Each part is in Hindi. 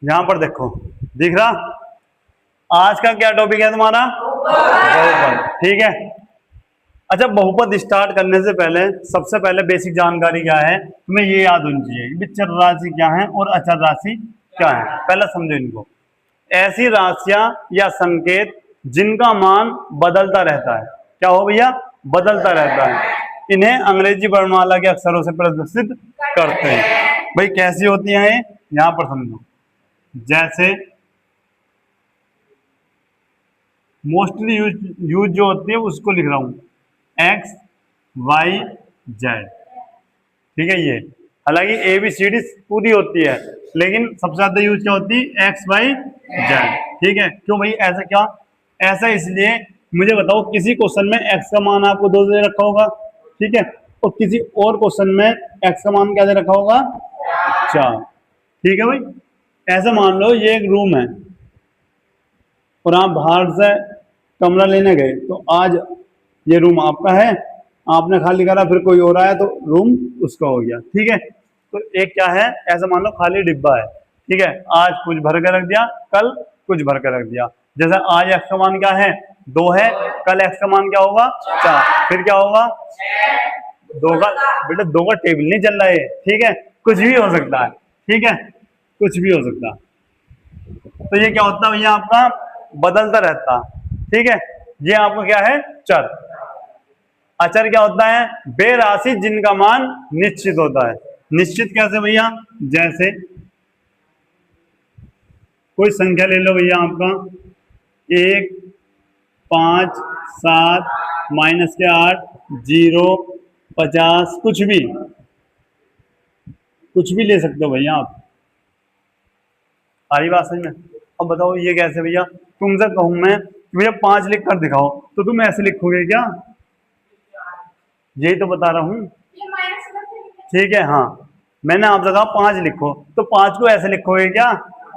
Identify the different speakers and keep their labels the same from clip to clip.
Speaker 1: यहां पर देखो, दिख रहा? आज का क्या टॉपिक है तुम्हारा? बहुपद। ठीक है। अच्छा, बहुपद स्टार्ट करने से पहले सबसे पहले बेसिक जानकारी क्या है तुम्हें ये याद होनी चाहिए कि चर राशि क्या है और अचर राशि क्या है। पहले समझो इनको। ऐसी राशियां या संकेत जिनका मान बदलता रहता है। क्या हो भैया? बदलता रहता है। इन्हें अंग्रेजी वर्णमाला के अक्षरों से प्रदर्शित करते हैं। भाई कैसी होती है ये? यहां पर समझो। जैसे मोस्टली यूज जो होती है उसको लिख रहा हूं, एक्स वाई जेड। ठीक है। ये हालांकि ए बी सी डी पूरी होती है, लेकिन सबसे ज्यादा यूज क्या होती है? X Y Z. ठीक है। क्यों भाई ऐसा? क्या ऐसा? इसलिए मुझे बताओ, किसी क्वेश्चन में एक्स का मान आपको 2 दे रखा होगा, ठीक है, और किसी और क्वेश्चन में एक्स का मान क्या दे रखा होगा? 4। ठीक है भाई। ऐसा मान लो ये एक रूम है और आप बाहर से कमरा लेने गए, तो आज ये रूम आपका है, आपने खाली करा, फिर कोई और आया तो रूम उसका हो गया। ठीक है। तो एक क्या है, ऐसा मान लो खाली डिब्बा है। ठीक है। आज कुछ भर के रख दिया, कल कुछ भर के रख दिया। जैसे आज एक्स का मान क्या है? 2 है। कल एक्स का मान क्या होगा? 4। फिर क्या होगा? 2 का, बेटा 2 का टेबल नहीं चल रहा है। ठीक है। कुछ भी हो सकता है। ठीक है। कुछ भी हो सकता है। तो ये क्या होता है भैया? आपका बदलता रहता। ठीक है। ये आपका क्या है? चर। अचर क्या होता है? बेराशि जिनका मान निश्चित होता है। निश्चित कैसे भैया? जैसे कोई संख्या ले लो भैया, आपका 1, 5, 7, -8, 0, 50, कुछ भी ले सकते हो भैया आप। सारी बात समझ में? अब बताओ ये कैसे भैया? तुमसे कहूं मैं भैया 5 लिख कर दिखाओ, तो तुम ऐसे लिखोगे क्या? यही तो बता रहा हूं। ठीक है। हाँ, मैंने आपसे कहा 5 लिखो, तो 5 को ऐसे लिखोगे क्या?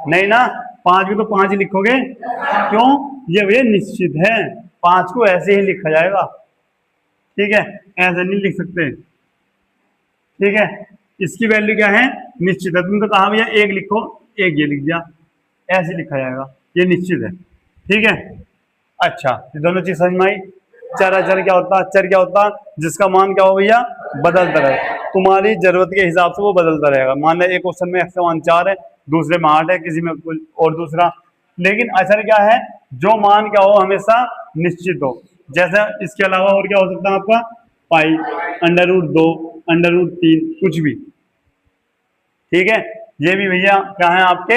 Speaker 1: नहीं ना। 5 को तो 5 ही लिखोगे। क्यों? ये भैया निश्चित है, 5 को ऐसे ही लिखा जाएगा। ठीक है। ऐसे नहीं लिख सकते। ठीक है। इसकी वैल्यू क्या है? निश्चित है। तुम तो कहा भैया 1 लिखो, 1 ये लिख दिया, ऐसे लिखा जाएगा। ये निश्चित है। ठीक है। अच्छा, ये दोनों चीज समझ में आई। चर अचर क्या होता है? चर क्या होता है? जिसका मान क्या हो भैया? बदलता रहे। तुम्हारी जरूरत के हिसाब से वो बदलता रहेगा। मान लो एक क्वेश्चन में एक्स का मान 4 है, दूसरे में 8 है, किसी में कुछ और दूसरा। लेकिन अचर क्या है? जो मान क्या हो, हमेशा निश्चित हो। जैसे इसके अलावा और क्या हो सकता है आपका? पाई, √2, √3, कुछ भी। ठीक है। ये भी भैया क्या है? आपके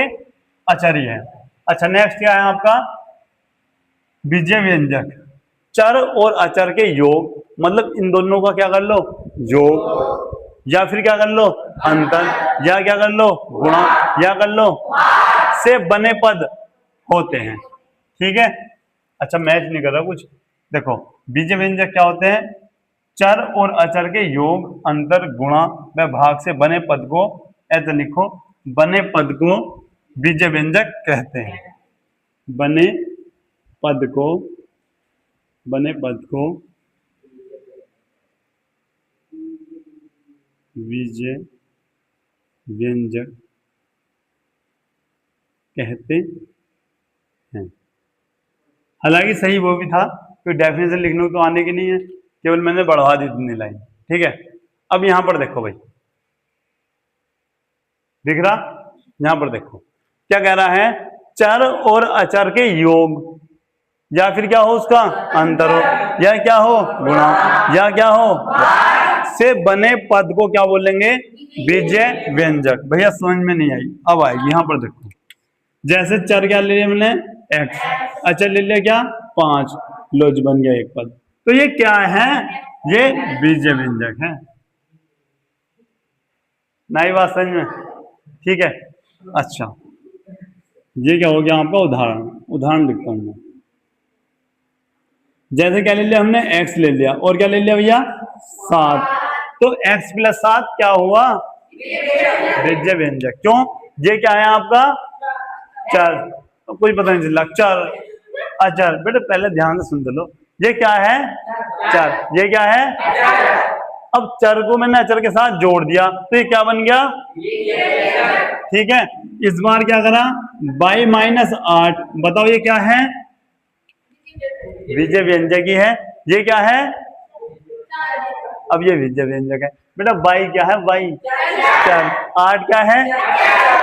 Speaker 1: अचर ही है। अच्छा, नेक्स्ट क्या है आपका? बीजीय व्यंजक। चर और अचर के योग, मतलब इन दोनों का क्या कर लो? योग, या फिर क्या कर लो? अंतर, या क्या कर लो? गुणा, या कर लो से बने पद होते हैं। ठीक है। अच्छा, मैच नहीं कर रहा कुछ। देखो, बीजीय व्यंजक क्या होते हैं? चर और अचर के योग, अंतर, गुणा व भाग से बने पद को, ऐसे लिखो, बने पद को बीजीय व्यंजक कहते हैं। बने पद को, बने पद को बीजीय व्यंजक कहते हैं। हालांकि सही वो भी था, कोई डेफिनेशन लिखने को तो आने की नहीं है, केवल मैंने बढ़ा दी इतनी लाइन। ठीक है। अब यहां पर देखो भाई, दिख रहा? यहां पर देखो क्या कह रहा है? चर और अचर के योग, या फिर क्या हो उसका? अंतर हो, या क्या हो? गुणा, या क्या हो? से बने पद को क्या बोलेंगे? बीजीय व्यंजक। भैया समझ में नहीं आई, अब आएगी। यहां पर देखो, जैसे चर क्या ले लिया मैंने? एक्स। अचर ले लिया क्या? 5। लो जी, बन गया एक पद। तो ये क्या है? ये बीजीय व्यंजक है। नई बात समझ में? ठीक है। अच्छा, ये क्या हो गया आपका? उदाहरण। उदाहरण लिखता हूं मैं। जैसे क्या ले लिया हमने? एक्स ले लिया, और क्या ले लिया भैया? 7। तो x + 7 क्या हुआ? बीजीय व्यंजक। क्यों? ये क्या है आपका? चर। तो कुछ पता नहीं चला। चर अचर, बेटा पहले ध्यान से सुन लो। ये क्या है? चर। ये क्या है? अब चर को मैंने अचर के साथ जोड़ दिया तो ये क्या बन गया, ठीक है। इस बार क्या करा, y-8, बताओ ये क्या है, विजय व्यंजक ही है, ये क्या है, अब ये विजय व्यंजक है बेटा। y क्या है, y चर, 8 क्या है,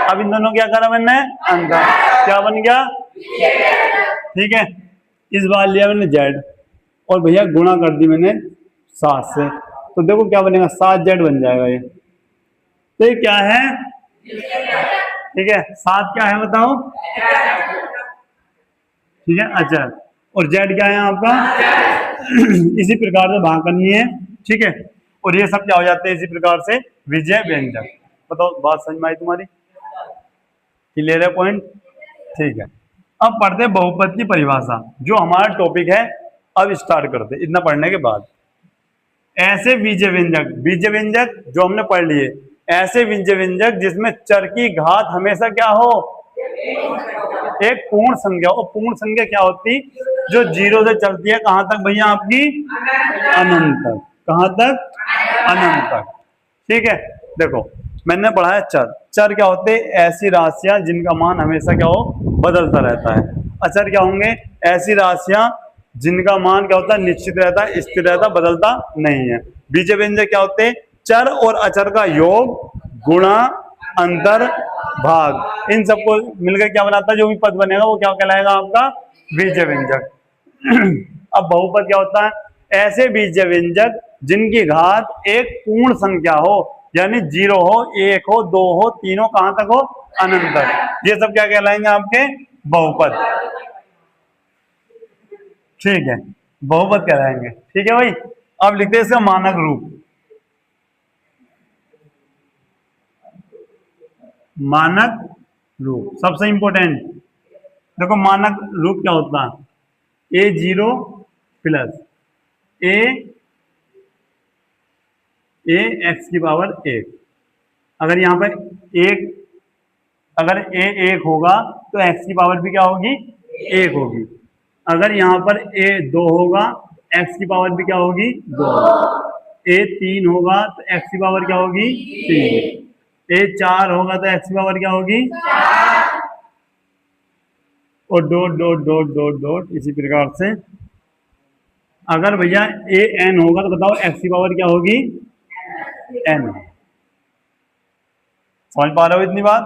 Speaker 1: अब इन दोनों क्या करा मैंने, अंतर, क्या बन गया, ठीक है। इस बार लिया मैंने z और भैया गुणा कर दी मैंने 7 से, तो देखो क्या बनेगा, 7z बन जाएगा ये। तो ये क्या है, ठीक है, 7 क्या है बताओ, ठीक है, अच्छा, और z क्या है आपका इसी प्रकार से भाग करनी है, ठीक है। और ये सब क्या हो जाते हैं इसी प्रकार से विजय व्यंजक। बताओ बात समझ में आई तुम्हारी, क्लियर है पॉइंट, ठीक है। अब पढ़ते हैं बहुपद की परिभाषा, जो हमारा टॉपिक है। अब स्टार्ट करते इतना पढ़ने के बाद। ऐसे बीज व्यंजक, बीज व्यंजक जो हमने पढ़ लिए, ऐसे बीज व्यंजक जिसमें चर की घात हमेशा क्या हो, एक पूर्ण संख्या। और पूर्ण संख्या क्या होती, जो 0 से चलती है कहां तक भैया आपकी, अनंत तक, कहां तक, अनंत तक, ठीक है। देखो मैंने पढ़ा है चर, चर क्या होते हैं, ऐसी राशियां जिनका मान हमेशा क्या हो, बदलता रहता है। अचर क्या होंगे, ऐसी राशियां जिनका मान क्या होता है, निश्चित रहता है, स्थिर रहता, बदलता नहीं है। बीज व्यंजक क्या होते हैं, चर और अचर का योग, गुणा, अंतर, भाग, इन सबको मिलकर क्या बनाता है, जो भी पद बनेगा वो क्या कहलाएगा आपका, बीज व्यंजक। अब बहुपद क्या होता है, ऐसे बीज व्यंजक जिनकी घात एक पूर्ण संख्या हो, यानी 0 हो, 1 हो, 2 हो, 3 हो, कहां तक हो, अनंत तक, ये सब क्या कहलाएंगे आपके, बहुपद, ठीक है, बहुपद कहलाएंगे, ठीक है भाई। अब लिखते हैं इसका मानक रूप। मानक रूप सबसे इंपॉर्टेंट, देखो मानक रूप क्या होता है, a0 प्लस a x की पावर 1। अगर यहाँ पर एक, अगर a 1 होगा तो x की पावर भी क्या होगी, 1 होगी। अगर यहाँ पर a 2 होगा, x की पावर भी क्या होगी, 2। a 3 होगा तो x की पावर क्या होगी, 3। a 4 होगा तो x की पावर क्या होगी, और dot dot dot dot dot इसी प्रकार से। अगर भैया a n होगा तो बताओ x की पावर क्या होगी, n। समझ पा रहे हो इतनी बात,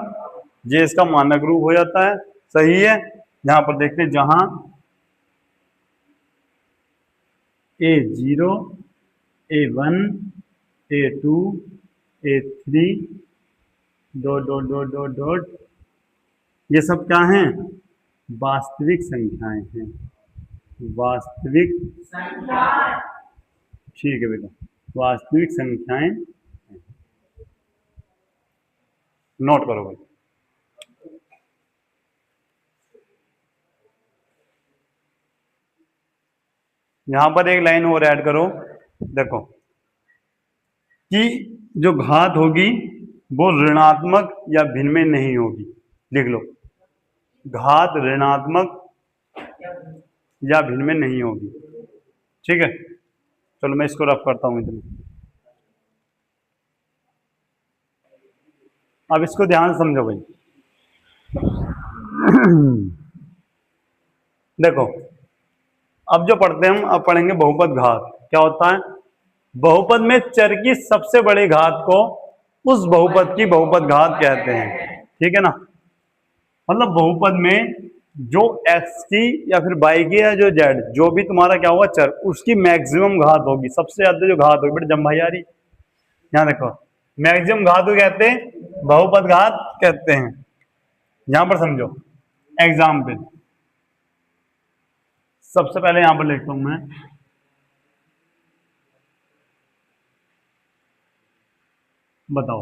Speaker 1: ये इसका मानक रूप हो जाता है, सही है। यहां पर देखते हैं, जहां a0, a1, a2, a3 dot dot dot dot dot, ये सब क्या हैं, वास्तविक संख्याएं हैं, वास्तविक, ठीक है बेटा, वास्तविक संख्याएं, नोट करो भाई। यहां पर एक लाइन और ऐड करो, देखो कि जो घात होगी वो ऋणात्मक या भिन्न में नहीं होगी, लिख लो, घात ऋणात्मक या भिन्न में नहीं होगी, ठीक है। चलो मैं इसको रफ करता हूं इतना, अब इसको ध्यान से समझो भाई। देखो अब जो पढ़ते हैं हम, अब पढ़ेंगे बहुपद घात क्या होता है। बहुपद में चर की सबसे बड़ी घात को उस बहुपद की बहुपद घात कहते हैं, ठीक है ना। मतलब बहुपद में जो x की या फिर y की या जो z, जो भी तुम्हारा क्या होगा चर, उसकी मैक्सिमम घात होगी, सबसे ज्यादा जो घात होगी बेटा, जम भाई यारी यहाँ देखो, मैक्सिमम घात को कहते हैं बहुपद घात कहते हैं। यहां पर समझो एग्जाम्पल, सबसे पहले यहां पर लिखता हूं मैं, बताओ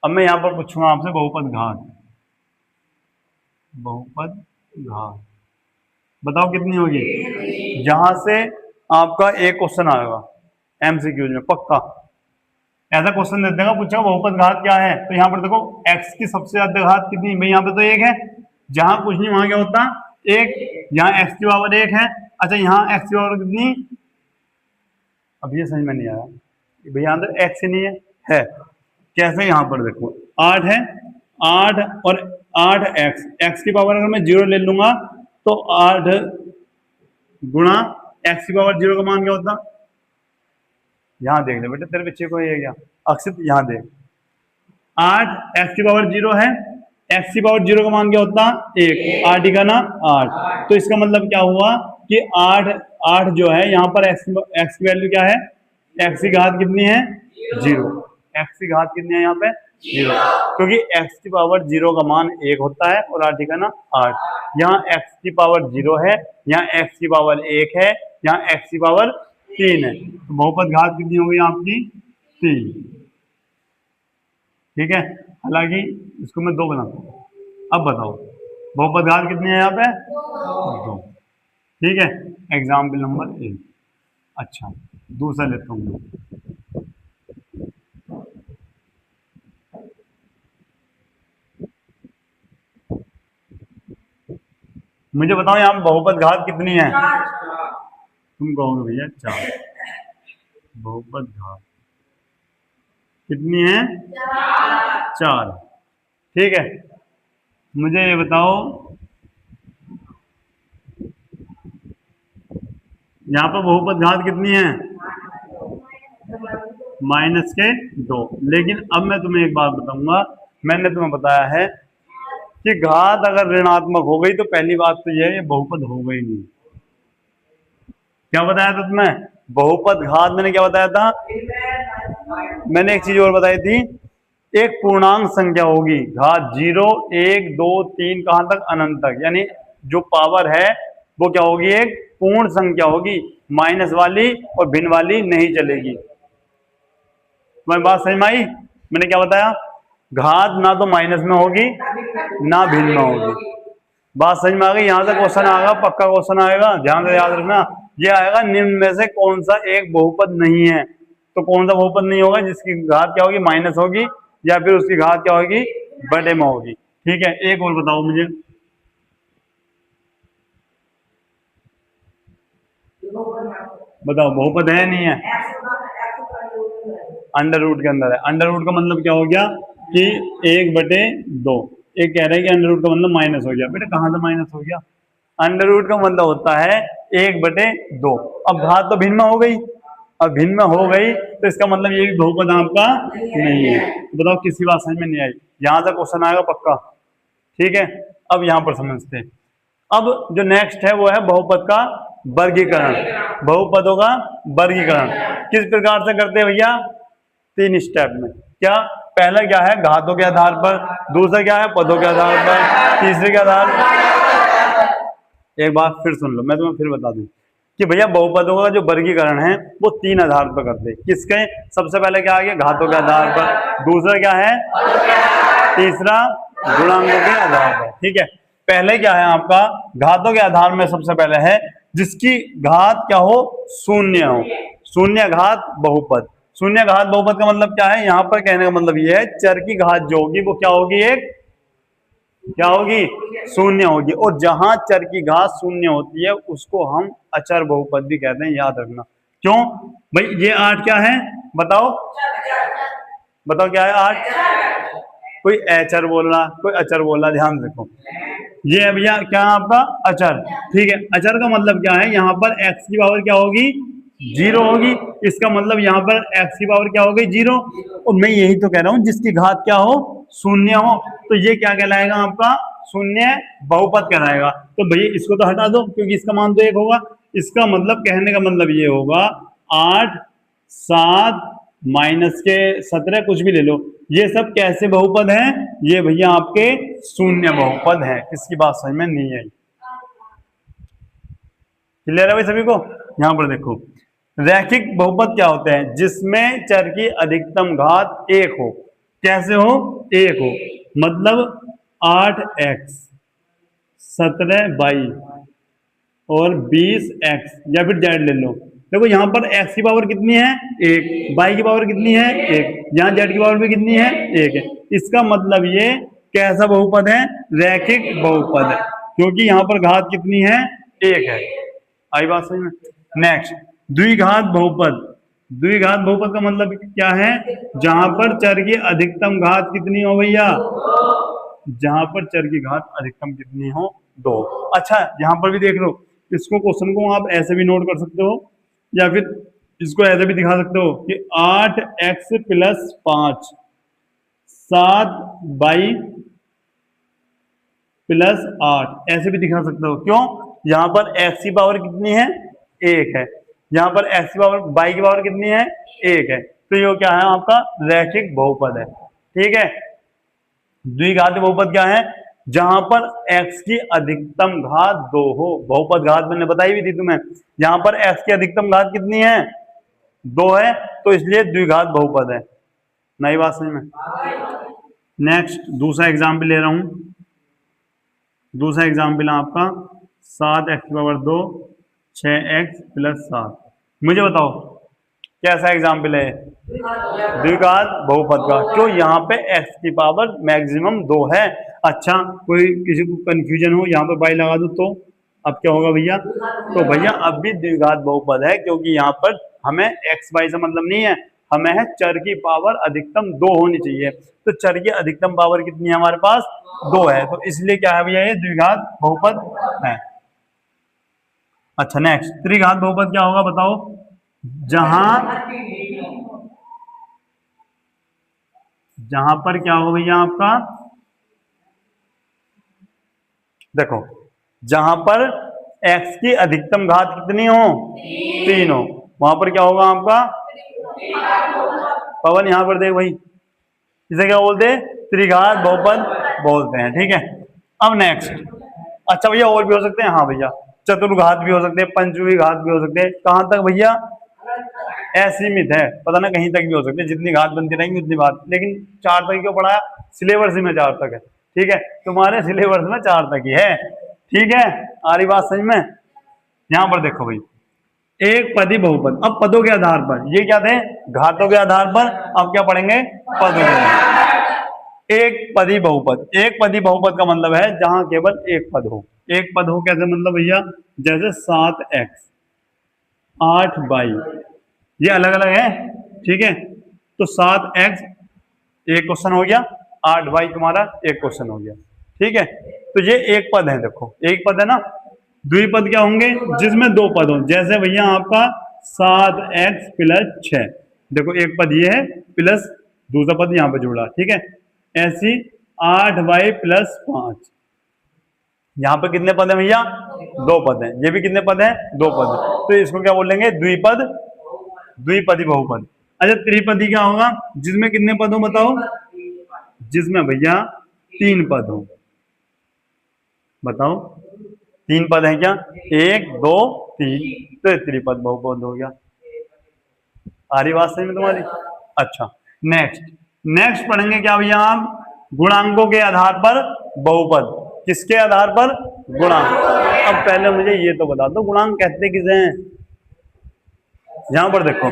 Speaker 1: अब मैं यहां पर पूछूंगा आपसे बहुपद घात, बहुपद घात बताओ कितनी होगी। जहां से आपका एक क्वेश्चन आएगा एमसीक्यूज में पक्का, ऐसा क्वेश्चन दे देगा, पूछेगा बहुपद घात क्या है, तो यहाँ पर देखो x की सबसे ज्यादा घात कितनी, भाई यहाँ पे तो 1 है, जहां कुछ नहीं वहां क्या होता 1, यहाँ x की पावर 1 है। अच्छा यहाँ x की पावर कितनी, अब ये समझ में नहीं आया, भैया यहाँ तो एक्स ही नहीं है। कैसे, यहाँ पर देखो 8 है, 8 और 8 एक्स, एक्स की पावर अगर मैं 0 ले लूंगा तो 8 गुणा एक्स की पावर 0 का मान क्या होता? यहाँ देख ले बेटा, तेरे बच्चे को ये क्या अक्षित, यहाँ देख 8 एक्स की पावर 0 है, एक्स की पावर 0 का मान क्या होता? 1, 8 का ना 8। तो इसका मतलब क्या हुआ कि 8 जो है यहाँ पर एक्स की वैल्यू क्या है? एक्स की घात कितनी है? 0। एक्स की घात कितनी है यहाँ पे? 0, क्योंकि एक्स की पावर 0 का मान 1 होता है और 8 का ना 8। यहाँ एक्स की पावर 0 है, यहाँ एक्स की पावर 1 है, यहाँ एक्स की पावर 3 है। तो बहुपद घात कितनी होगी आपकी? 3। ठीक है, हालांकि इसको मैं 2 बनाता हूँ। अब बताओ बहुपद घात कितनी है यहाँ पे? 2। ठीक है, एग्जाम्पल नंबर 1। अच्छा, दूसरा लेता हूँ। मुझे बताओ यहाँ बहुपद घात कितनी है? तुम कहोगे भैया 4। बहुपद घात कितनी है? 4। ठीक है, मुझे ये बताओ यहाँ पर बहुपद घात कितनी है? -2। लेकिन अब मैं तुम्हें एक बात बताऊंगा, मैंने तुम्हें बताया है कि घात अगर ऋणात्मक हो गई तो पहली बात तो यह है ये बहुपद हो गई नहीं। क्या बताया था तुम्हें? बहुपद घात मैंने क्या बताया था? मैंने एक चीज और बताई थी, एक पूर्णांक संख्या होगी घात 0, 1, 2, 3 कहां तक? अनंत तक। यानी जो पावर है वो क्या होगी? एक पूर्ण संख्या होगी, माइनस वाली और भिन्न वाली नहीं चलेगी। तुम्हारी बात समझ में आई? मैंने क्या बताया? घात ना तो माइनस में होगी ना भिन्न में होगी। बात समझ में आ गई? यहां से क्वेश्चन आएगा, पक्का क्वेश्चन आएगा, ध्यान से याद रखना। ये आएगा निम्न में से कौन सा एक बहुपद नहीं है। तो कौन सा बहुपद नहीं होगा? जिसकी घात क्या होगी? माइनस होगी, या फिर उसकी घात क्या होगी? बड़े में होगी। ठीक है, एक और बताओ मुझे। बताओ बहुपद है नहीं है? अंडर रूट के अंदर है। अंडर रूट का मतलब क्या हो गया कि 1/2। एक कह रहे हैं कि अंडर रूट का मतलब माइनस हो गया। बेटा कहां से माइनस हो गया? अंडर रूट का मतलब होता है 1/2। अब घात तो भिन्न में हो गई, अब भिन्न में हो गई तो इसका मतलब ये भी बहुपद आपका नहीं है। तो बताओ किसी बात समझ में नहीं आई? यहां से क्वेश्चन आएगा पक्का। ठीक है, अब यहां पर समझते हैं। अब जो नेक्स्ट है वो है बहुपद का वर्गीकरण। बहुपदों का वर्गीकरण किस प्रकार से करते हैं भैया? 3 स्टेप में। क्या? पहला क्या है? घातों के आधार पर। दूसरा क्या है? पदों के आधार पर। तीसरे के आधार पर। एक बात फिर सुन लो, मैं तुम्हें फिर बता दूं कि भैया बहुपदों का जो वर्गीकरण है वो 3 आधार पर करते हैं। किसके? सबसे पहले क्या आ गया? घातों के आधार पर। दूसरा क्या है? तीसरा गुणांकों के आधार पर। ठीक है, पहले क्या है आपका? घातों के आधार में सबसे पहले है जिसकी घात क्या हो? शून्य हो। शून्य घात बहुपद। शून्य घात बहुपद का मतलब क्या है? यहां पर कहने का मतलब यह है चर की घात जो होगी वो क्या होगी? एक क्या होगी? शून्य होगी। और जहां चर की घात शून्य होती है उसको हम अचर बहुपद भी कहते हैं, याद रखना। क्यों भाई? ये 8 क्या है? बताओ बताओ क्या है? 8। कोई अचर बोल रहा, कोई अचर बोल रहा, ध्यान रखो। ये है भैया क्या आपका? अचर। ठीक है, अचर का मतलब क्या है? यहाँ पर x की पावर क्या होगी? 0 होगी। इसका मतलब यहाँ पर x की पावर क्या हो गई? 0। और मैं यही तो कह रहा हूँ जिसकी घात क्या हो? शून्य हो। तो ये क्या कहलाएगा आपका? शून्य बहुपद कहलाएगा। तो भैया इसको तो हटा दो क्योंकि इसका मान तो 1 होगा। इसका मतलब कहने का मतलब ये होगा 8, 7 माइनस के 17 कुछ भी ले लो, ये सब कैसे बहुपद हैं? ये भैया आपके शून्य बहुपद हैं। किसकी बात समझ में नहीं आई? क्लियर है भाई सभी को? यहां पर देखो, रैखिक बहुपद क्या होते हैं? जिसमें चर की अधिकतम घात 1 हो। कैसे हो? 1 हो। मतलब 8x, 17y और 20x, या फिर z ले लो। देखो यहाँ पर x की पावर कितनी है? 1। y की पावर कितनी है? 1। यहाँ z की पावर भी कितनी है? 1 है। इसका मतलब ये कैसा बहुपद है? रैखिक बहुपद है, क्योंकि यहाँ पर घात कितनी है? 1 है। आई बात समझ में? नेक्स्ट, द्विघात बहुपद। द्विघात बहुपद का मतलब क्या है? जहां पर चर की अधिकतम घात कितनी हो भैया? जहां पर चर की घात अधिकतम कितनी हो? 2। अच्छा, यहाँ पर भी देख लो, इसको क्वेश्चन को आप ऐसे भी नोट कर सकते हो, या फिर इसको ऐसे भी दिखा सकते हो कि 8x प्लस 5 7 बाई प्लस 8, ऐसे भी दिखा सकते हो। क्यों? यहाँ पर x की पावर कितनी है? 1 है। यहाँ पर x की पावर, y की पावर कितनी है? 1 है। तो ये क्या है? आपका रैखिक बहुपद है। ठीक है। द्विघात बहुपद क्या है? जहां पर x की अधिकतम घात 2 हो। बहुपद घात मैंने बताई भी थी तुम्हें। यहाँ पर x की अधिकतम घात कितनी है? 2 है, तो इसलिए द्विघात बहुपद है। नई बात समझ में? नेक्स्ट दूसरा एग्जाम्पल ले रहा हूं। दूसरा एग्जाम्पल है आपका 7x⁻2 6x प्लस 7। मुझे बताओ कैसा एग्जाम्पल है? द्विघात बहुपद का। क्यों? यहाँ पे x की पावर मैक्सिमम 2 है। अच्छा, कोई किसी को कंफ्यूजन हो, यहाँ पे y लगा दो तो अब क्या होगा भैया? तो भैया अब भी द्विघात बहुपद है, क्योंकि यहाँ पर हमें x y से मतलब नहीं है, हमें है चर की पावर अधिकतम 2 होनी चाहिए। तो चर की अधिकतम पावर कितनी है हमारे पास? 2 है, तो इसलिए क्या है भैया? ये द्विघात बहुपद है। अच्छा, नेक्स्ट त्रिघात बहुपद क्या होगा बताओ? जहां पर क्या होगा भैया आपका? देखो, जहां पर x की अधिकतम घात कितनी हो? 3 हो, वहां पर क्या होगा आपका? पवन यहां पर देख भाई, इसे क्या बोलते हैं? त्रिघात बहुपद बोलते हैं। ठीक है। अब नेक्स्ट, अच्छा भैया और भी हो सकते हैं। हाँ भैया, चतुर्घात भी हो सकते हैं, पंचमी घात भी हो सकते हैं। कहां तक भैया? असीमित है, पता ना, कहीं तक भी हो सकते हैं। जितनी घात बनती रहेंगी उतनी बात। लेकिन 4 तक क्यों पढ़ाया? सिलेबस में 4 तक है। ठीक है, तुम्हारे सिलेबस में 4 तक ही है। ठीक है, आ रही बात समझ में? यहां पर देखो भाई, एक पदी बहुपद। अब पदों के आधार पर, ये क्या थे? घातों के आधार पर। अब क्या पढ़ेंगे? पदों के आधार। एक पदी बहुपद। एक पदी बहुपद का मतलब है जहां केवल एक पद हो। एक पद हो कैसे मतलब भैया? जैसे 7x 8y, ये अलग अलग है। ठीक है, तो 7x एक क्वेश्चन हो गया, 8y तुम्हारा एक क्वेश्चन हो गया। ठीक है, तो ये एक पद है। देखो एक पद है ना। द्विपद क्या होंगे? जिसमें 2 पद हो। जैसे भैया आपका 7x प्लस 6, देखो एक पद ये है, प्लस दूसरा पद यहां पर जुड़ा। ठीक है, ऐसी 8y प्लस 5, यहां पर कितने पद है भैया? 2 पद हैं। ये भी कितने पद हैं? 2 पद। तो इसको क्या बोलेंगे? द्विपद, द्विपदी बहुपद। अच्छा, त्रिपदी क्या होगा? जिसमें कितने पद हो बताओ? जिसमें भैया 3 पद हो। बताओ, 3 पद है क्या? 1 2 3, तो त्रिपद बहुपद हो गया। आ रही बात सही में तुम्हारी? अच्छा, नेक्स्ट नेक्स्ट पढ़ेंगे क्या भैया आप? गुणांकों के आधार पर बहुपद। किसके आधार पर? गुणांक। अब पहले मुझे ये तो बता दो, गुणांक कहते किसे हैं? यहां पर देखो,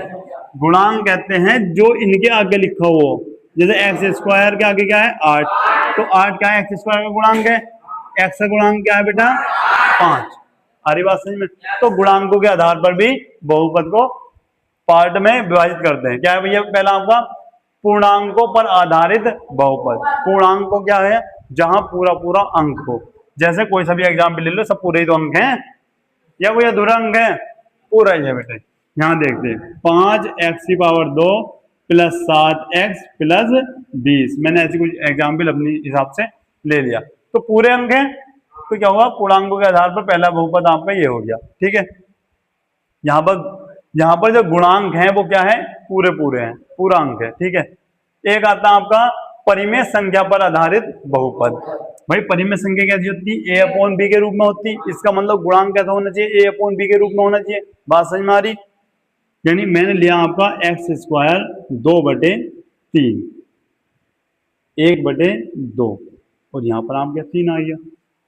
Speaker 1: गुणांक कहते हैं जो इनके आगे लिखा हो। जैसे x² के आगे क्या है? 8, तो 8 क्या है? x² का गुणांक है। x का गुणांक क्या है बेटा? 5। आ रही बात समझ में? तो गुणांकों के आधार पर भी बहुपद को पार्ट में विभाजित करते हैं। क्या है भैया? पहला आपका पूर्णांकों पर आधारित बहुपद। पूर्णांकों क्या है? जहां पूरा पूरा अंक हो। जैसे कोई सा भी एग्जाम्पल ले लो, सब पूरे ही तो अंक हैं या कोई अधूरा अंक है? पूरा ही है बेटे। यहां देखते हैं, 5x⁻2 प्लस 7x प्लस 20। मैंने ऐसी कुछ एग्जाम्पल अपने हिसाब से ले लिया। तो पूरे अंक हैं, तो क्या होगा? पूर्णांकों के आधार पर पहला बहुपद आपका ये हो गया। ठीक है, यहाँ पर जो गुणांक है वो क्या है? पूरे पूरे हैं, पूरा अंक है। ठीक है, एक आता है आपका परिमेय संख्या पर आधारित बहुपद। भाई परिमेय संख्या कैसी होती है? a/b के रूप में होती है। इसका मतलब गुणांक कैसा होना चाहिए? a/b के रूप में होना चाहिए। बात समझ में आ रही? यानी मैंने लिया आपका x² 2/3, 1/2, और यहाँ पर आप क्या 3 आ गया।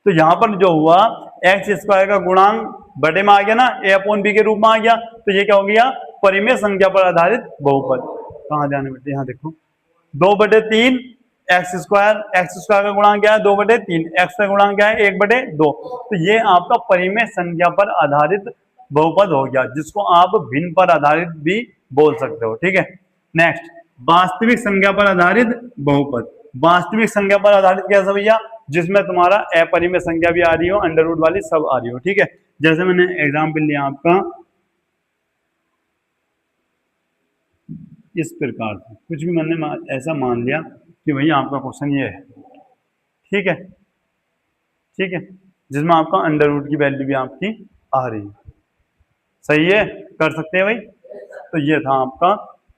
Speaker 1: तो यहाँ पर जो हुआ, x² का गुणांक बटे में आ गया ना, a/b के रूप में आ गया। तो ये क्या हो गया? परिमेय संख्या पर आधारित बहुपद। कहाँ जाने बेटे? यहाँ देखो, 2/3 x² का गुणांक क्या है? 2/3, x का गुणांक क्या है? 1/2। तो ये आपका परिमेय संख्या पर आधारित बहुपद हो गया, जिसको आप भिन्न पर आधारित भी बोल सकते हो। ठीक है, नेक्स्ट, वास्तविक संख्या पर आधारित बहुपद। वास्तविक संख्या पर आधारित कैसा भैया, जिसमें तुम्हारा अपरिमेय संख्या भी आ रही हो, अंडर रूट वाली सब आ रही हो। ठीक है, जैसे मैंने एग्जाम्पल लिया आपका इस प्रकार से, कुछ भी मैंने ऐसा मान लिया कि भैया आपका क्वेश्चन ये है। ठीक है, ठीक है, जिसमें आपका अंडर रूट की वैल्यू भी आपकी आ रही है। सही है, कर सकते हैं भाई। तो ये था आपका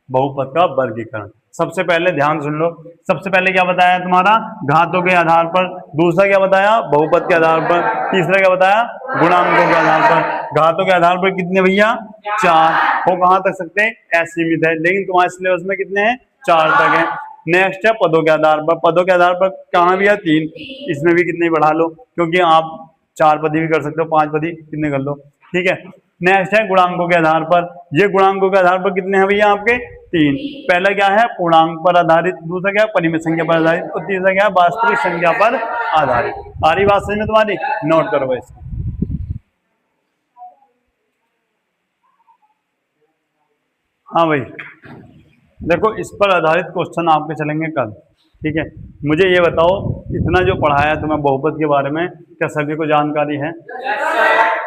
Speaker 1: बहुपद का वर्गीकरण। सबसे पहले ध्यान सुन लो, सबसे पहले क्या बताया तुम्हारा, घातों के आधार पर। दूसरा क्या बताया, बहुपद के आधार पर। तीसरा क्या बताया, गुणांकों के आधार पर। घातों के आधार पर कितने भैया, 4। वो कहाँ तक सकते हैं, असीमित है, लेकिन तुम्हारे सिलेबस में कितने हैं, 4 तक है। नेक्स्ट है पदों के आधार पर। पदों के आधार पर कहाँ भी है, 3। इसमें भी कितने बढ़ा लो, क्योंकि आप 4 पदी भी कर सकते हो, 5 पदी कितने कर लो। ठीक है, नेक्स्ट है गुणांकों के आधार पर। ये गुणांकों के आधार पर कितने हैं भैया आपके, 3। पहला क्या है, पूर्णांक पर आधारित। दूसरा क्या है, परिमित संख्या पर आधारित। और तीसरा क्या है, वास्तविक संख्या पर आधारित। आ रही बात समझ में तुम्हारी, नोट करो इसको। हाँ भाई, देखो इस पर आधारित क्वेश्चन आपके चलेंगे कल। ठीक है, मुझे ये बताओ, इतना जो पढ़ाया तुम्हें बहुपद के बारे में, क्या सभी को जानकारी है?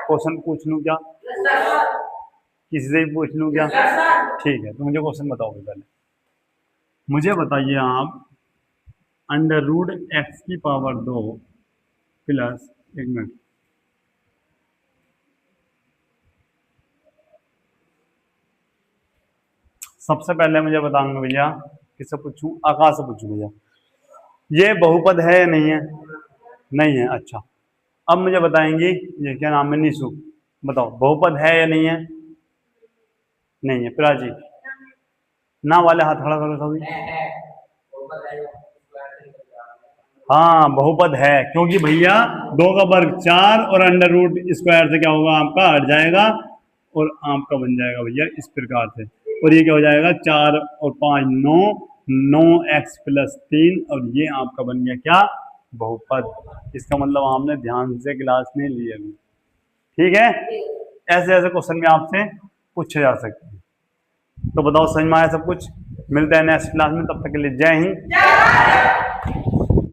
Speaker 1: क्वेश्चन पूछ लूं क्या, किसी से भी पूछ लूं क्या? ठीक है, तो मुझे क्वेश्चन बताओगे पहले। मुझे बताइए आप, अंडर रूट एक्स की पावर 2 प्लस, एक मिनट, सबसे पहले मुझे बताऊंगा भैया, किससे पूछूं, आकाश से पूछूं भैया, ये बहुपद है या नहीं है? नहीं है, अच्छा। अब मुझे बताएंगी, ये क्या नाम है, निशु, बताओ बहुपद है या नहीं है? नहीं है। प्राची, ना वाले हाथ खड़ा करो सभी। हाँ बहुपद है, क्योंकि भैया 2 का वर्ग 4 और अंडर रूट स्क्वायर से क्या होगा, आपका हट जाएगा और आपका बन जाएगा भैया इस प्रकार से। और ये क्या हो जाएगा, 4 और 5 9, 9x प्लस 3, और ये आपका बन गया क्या, बहुपद। इसका मतलब आपने ध्यान से क्लास में लिया भी। ठीक है, ऐसे ऐसे क्वेश्चन भी आपसे पूछे जा सकते हैं। तो बताओ समझ में आया सब कुछ? मिलते हैं नेक्स्ट क्लास में, तब तक के लिए जय हिंद।